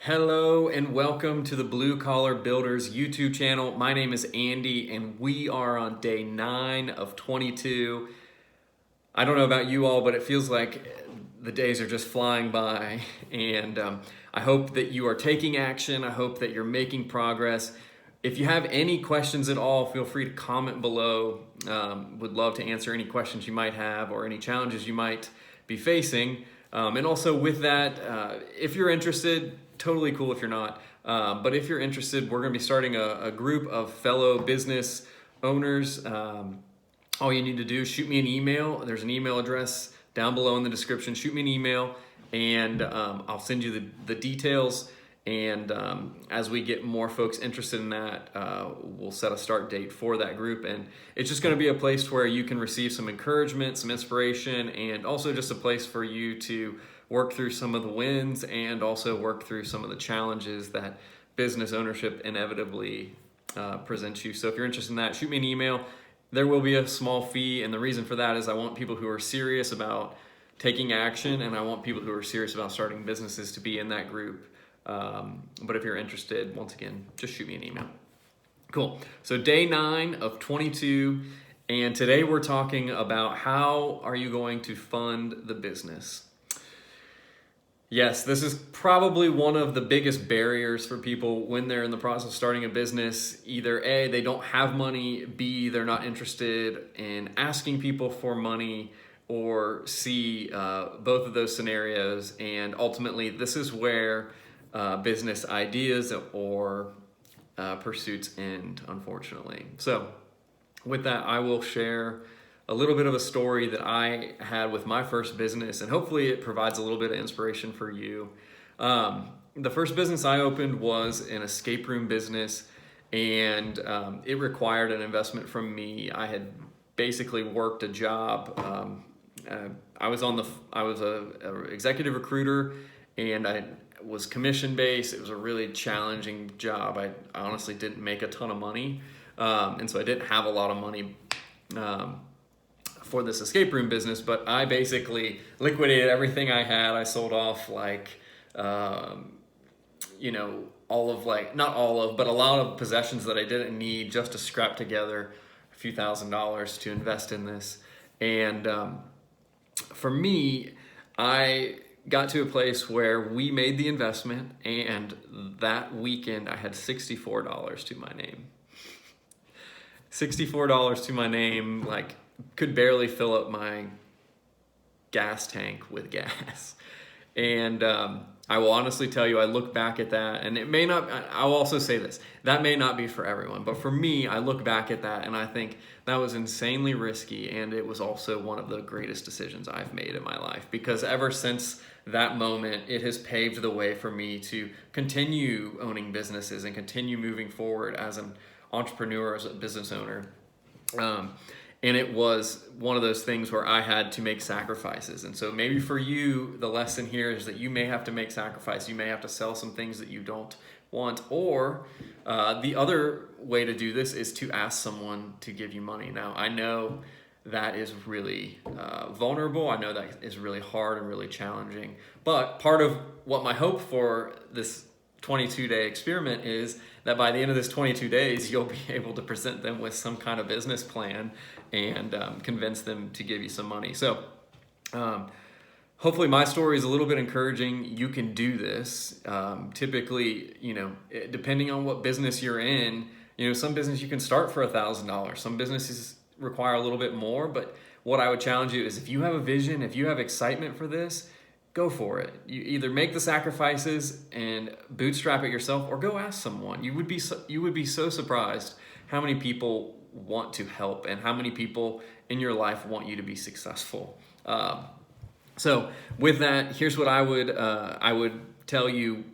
Hello and welcome to the Blue Collar Builders YouTube channel. My name is Andy and we are on day 9 of 22. I don't know about you all, but it feels like the days are just flying by, and I hope that you are taking action. I hope that you're making progress. If you have any questions at all, feel free to comment below. Would love to answer any questions you might have or any challenges you might be facing. And also with that, if you're interested, totally cool if you're not. But if you're interested, we're going to be starting a group of fellow business owners. All you need to do is shoot me an email. There's an email address down below in the description. Shoot me an email and I'll send you the details. And as we get more folks interested in that, we'll set a start date for that group. And it's just going to be a place where you can receive some encouragement, some inspiration, and also just a place for you to work through some of the wins and also work through some of the challenges that business ownership inevitably presents you. So if you're interested in that, shoot me an email. There will be a small fee, and the reason for that is I want people who are serious about taking action, and I want people who are serious about starting businesses to be in that group. But if you're interested, once again, just shoot me an email. Cool. So day 9 of 22, and today we're talking about how are you going to fund the business. Yes, this is probably one of the biggest barriers for people when they're in the process of starting a business. Either A, they don't have money, B, they're not interested in asking people for money, or C, both of those scenarios. And ultimately, this is where business ideas or pursuits end, unfortunately. So with that, I will share a little bit of a story that I had with my first business, and hopefully it provides a little bit of inspiration for you. The first business I opened was an escape room business, and it required an investment from me. I had basically worked a job. I was a executive recruiter, and I was commission based. It was a really challenging job. I honestly didn't make a ton of money, and so I didn't have a lot of money for this escape room business, but I basically liquidated everything I had. I sold off not all of, but a lot of possessions that I didn't need just to scrap together a few $1,000s to invest in this. And for me, I got to a place where we made the investment, and that weekend I had $64 to my name. $64 to my name, could barely fill up my gas tank with gas. And I will honestly tell you, I look back at that, and it may not, I'll also say this, that may not be for everyone, but for me, I look back at that and I think that was insanely risky, and it was also one of the greatest decisions I've made in my life, because ever since that moment, it has paved the way for me to continue owning businesses and continue moving forward as an entrepreneur, as a business owner. And it was one of those things where I had to make sacrifices. And so maybe for you, the lesson here is that you may have to make sacrifice. You may have to sell some things that you don't want. Or the other way to do this is to ask someone to give you money. Now, I know that is really vulnerable. I know that is really hard and really challenging. But part of what my hope for this 22-day experiment is that by the end of this 22 days, you'll be able to present them with some kind of business plan and convince them to give you some money. So hopefully my story is a little bit encouraging. You can do this. Typically, depending on what business you're in, some business you can start for $1,000. Some businesses require a little bit more, but what I would challenge you is if you have a vision, if you have excitement for this, go for it. You either make the sacrifices and bootstrap it yourself, or go ask someone. You would be so surprised how many people want to help and how many people in your life want you to be successful. So with that, here's what I would tell you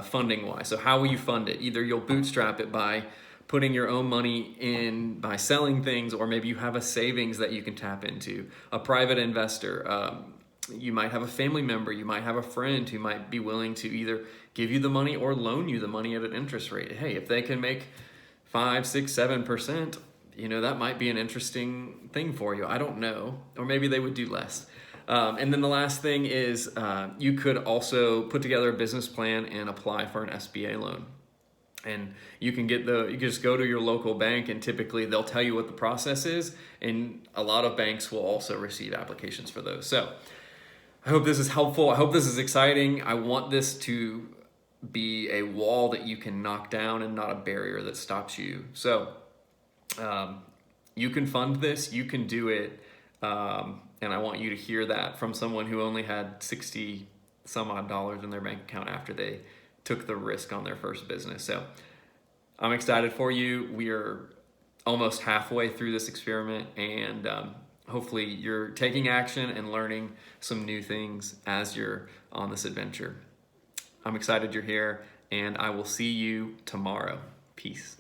funding wise. So how will you fund it? Either you'll bootstrap it by putting your own money in by selling things, or maybe you have a savings that you can tap into, a private investor. You might have a family member, you might have a friend who might be willing to either give you the money or loan you the money at an interest rate. Hey, if they can make 5, 6, 7%, that might be an interesting thing for you. I don't know. Or maybe they would do less. And then the last thing is you could also put together a business plan and apply for an SBA loan. And you can just go to your local bank, and typically they'll tell you what the process is. And a lot of banks will also receive applications for those. So I hope this is helpful. I hope this is exciting. I want this to be a wall that you can knock down and not a barrier that stops you. So you can fund this, you can do it. And I want you to hear that from someone who only had 60 some odd dollars in their bank account after they took the risk on their first business. So I'm excited for you. We are almost halfway through this experiment, and hopefully you're taking action and learning some new things as you're on this adventure. I'm excited you're here, and I will see you tomorrow. Peace.